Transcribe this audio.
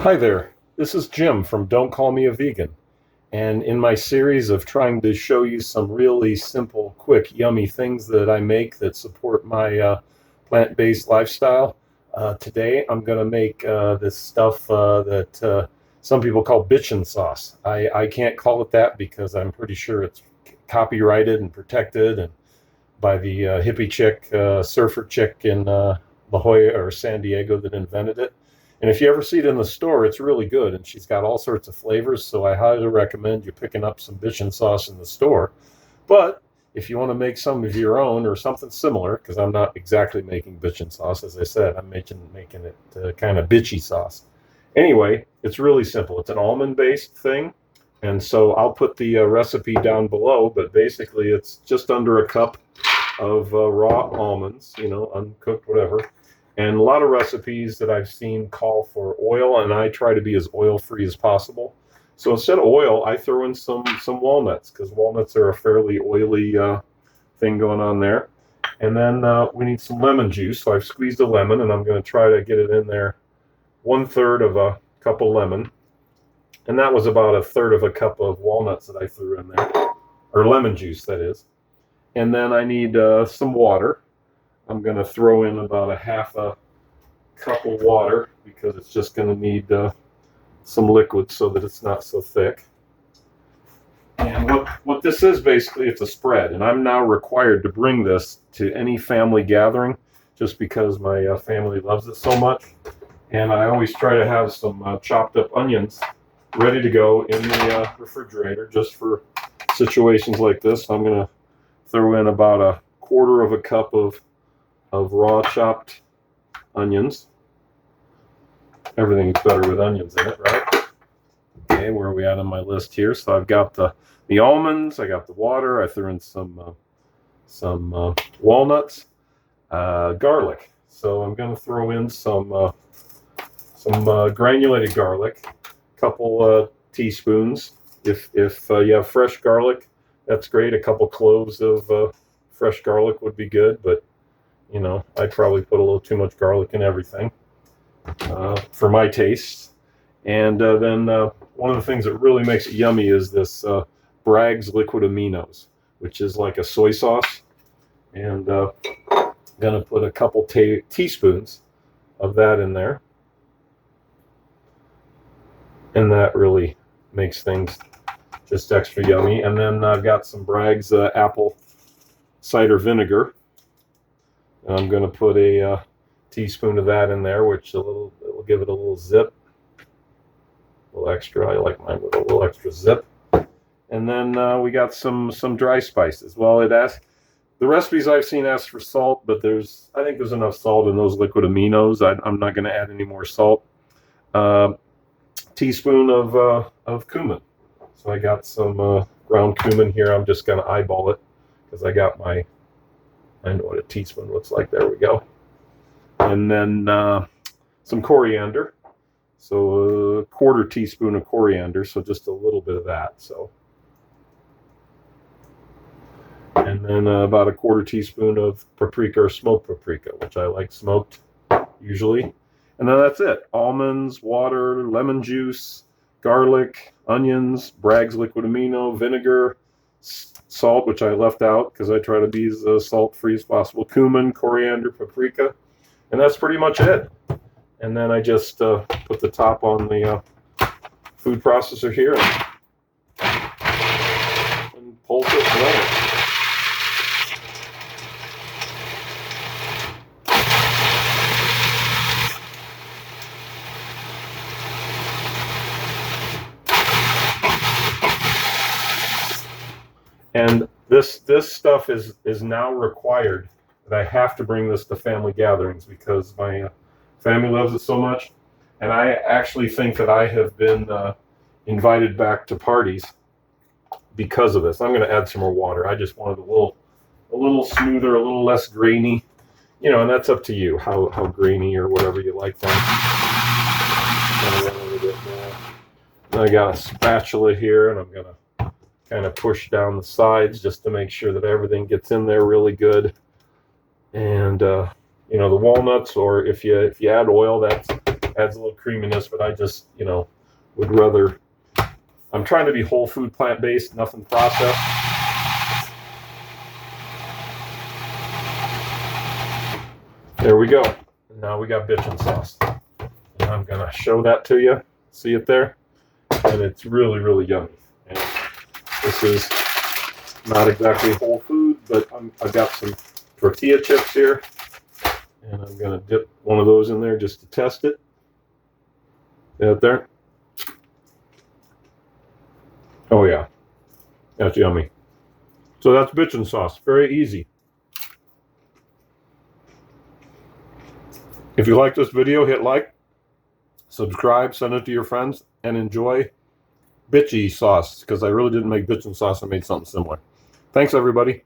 Hi there, this is Jim from Don't Call Me a Vegan, and in my series of trying to show you some really simple, quick, yummy things that I make that support my plant-based lifestyle, today I'm going to make this stuff that some people call Bitchin Sauce. I can't call it that because I'm pretty sure it's copyrighted and protected and by the hippie chick, surfer chick in La Jolla or San Diego that invented it. And if you ever see it in the store, it's really good, and she's got all sorts of flavors, so I highly recommend you picking up some Bitchin Sauce in the store. But if you want to make some of your own or something similar, because I'm not exactly making Bitchin Sauce, as I said, I'm making it kind of bitchy sauce. Anyway, it's really simple. It's an almond-based thing, and so I'll put the recipe down below, but basically it's just under a cup of raw almonds, uncooked, whatever. And a lot of recipes that I've seen call for oil, and I try to be as oil-free as possible. So instead of oil, I throw in some walnuts, because walnuts are a fairly oily thing going on there. And then we need some lemon juice. So I've squeezed a lemon, and I'm going to try to get it in there 1/3 of a cup of lemon. And that was about 1/3 of a cup of walnuts that I threw in there, or lemon juice, that is. And then I need some water. I'm going to throw in about 1/2 cup of water because it's just going to need some liquid so that it's not so thick. And what this is basically, it's a spread. And I'm now required to bring this to any family gathering just because my family loves it so much. And I always try to have some chopped up onions ready to go in the refrigerator just for situations like this. So I'm going to throw in about 1/4 of a cup of raw chopped onions. Everything's better with onions in it, right? Okay, where are we at on my list here? So I've got the almonds, I got the water, I threw in some walnuts, garlic. So I'm going to throw in some granulated garlic, a couple teaspoons. If you have fresh garlic, that's great. A couple cloves of fresh garlic would be good, but I'd probably put a little too much garlic in everything for my taste. And then one of the things that really makes it yummy is this Bragg's liquid aminos, which is like a soy sauce. And I'm going to put a couple teaspoons of that in there. And that really makes things just extra yummy. And then I've got some Bragg's apple cider vinegar. And I'm going to put a teaspoon of that in there, which it'll give it a little zip. A little extra. I like mine with a little extra zip. And then we got some dry spices. Well, the recipes I've seen ask for salt, but I think there's enough salt in those liquid aminos. I'm not going to add any more salt. Teaspoon of cumin. So I got some ground cumin here. I'm just going to eyeball it because I know what a teaspoon looks like. There we go. And then some coriander. So 1/4 teaspoon of coriander. So just a little bit of that. So, and then about 1/4 teaspoon of paprika or smoked paprika, which I like smoked usually. And then that's it. Almonds, water, lemon juice, garlic, onions, Bragg's liquid amino, vinegar, salt, which I left out because I try to be as salt-free as possible, cumin, coriander, paprika, and that's pretty much it. And then I just put the top on the food processor here and pulse it and run it. And this stuff is now required that I have to bring this to family gatherings because my family loves it so much. And I actually think that I have been invited back to parties because of this. I'm going to add some more water. I just wanted a little smoother, a little less grainy. And that's up to you, how grainy or whatever you like them. I got a spatula here, and I'm going to kind of push down the sides just to make sure that everything gets in there really good. And the walnuts, or if you add oil, that's Adds a little creaminess, but I just, would rather. I'm trying to be whole food, plant-based, nothing processed. There we go. Now we got bitchin sauce. And I'm gonna show that to you. See it there? And it's really, really yummy. And this is not exactly whole food, but I've got some tortilla chips here. And I'm gonna dip one of those in there just to test it. See it there? Oh yeah, that's yummy. So that's bitchin sauce, very easy. If you like this video, hit like, subscribe, send it to your friends, and enjoy Bitchy sauce, because I really didn't make bitchin sauce, I made something similar. Thanks everybody.